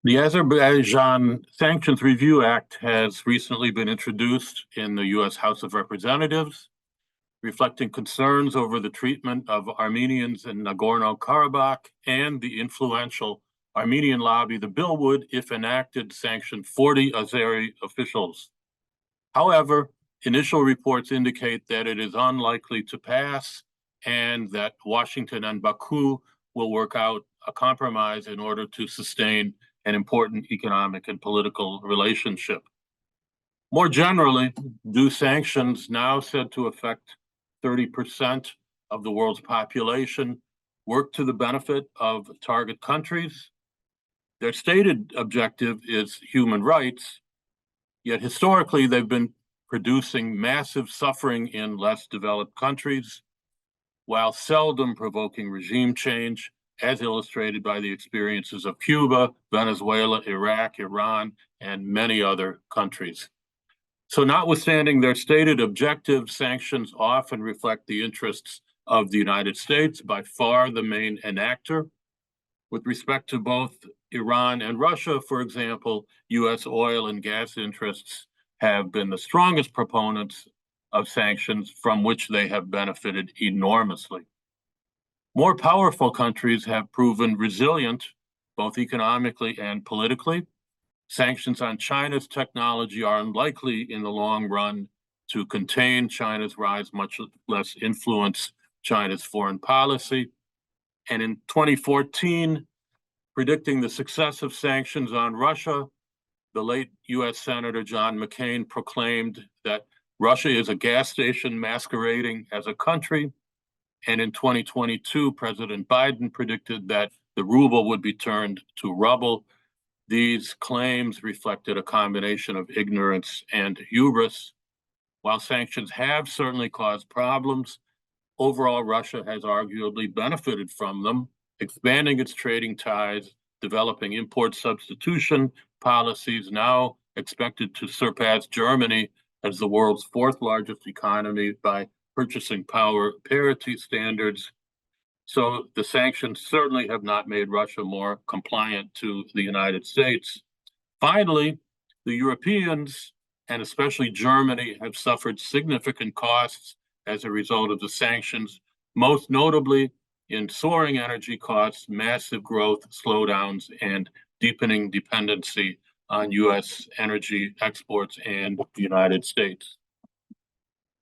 The Azerbaijan Sanctions Review Act has recently been introduced in the U.S. House of Representatives, reflecting concerns over the treatment of Armenians in Nagorno-Karabakh and the influential Armenian lobby. The bill would, if enacted, sanction 40 Azeri officials. However, initial reports indicate that it is unlikely to pass and that Washington and Baku will work out a compromise in order to sustain an important economic and political relationship. More generally, do sanctions now said to affect 30% of the world's population work to the benefit of target countries? Their stated objective is human rights, yet historically they've been producing massive suffering in less developed countries, while seldom provoking regime change, as illustrated by the experiences of Cuba, Venezuela, Iraq, Iran, and many other countries. So notwithstanding their stated objectives, sanctions often reflect the interests of the United States, by far the main enactor. With respect to both Iran and Russia, for example, U.S. oil and gas interests have been the strongest proponents of sanctions, from which they have benefited enormously. More powerful countries have proven resilient, both economically and politically. Sanctions on China's technology are unlikely in the long run to contain China's rise, much less influence China's foreign policy. And in 2014, predicting the success of sanctions on Russia, the late U.S. Senator John McCain proclaimed that Russia is a gas station masquerading as a country. And in 2022, President Biden predicted that the ruble would be turned to rubble. These claims reflected a combination of ignorance and hubris. While sanctions have certainly caused problems, overall Russia has arguably benefited from them, expanding its trading ties, developing import substitution policies, now expected to surpass Germany as the world's fourth largest economy by purchasing power parity standards. So the sanctions certainly have not made Russia more compliant to the United States. Finally, the Europeans, and especially Germany, have suffered significant costs as a result of the sanctions, most notably in soaring energy costs, massive growth slowdowns, and deepening dependency on U.S. energy exports and the United States.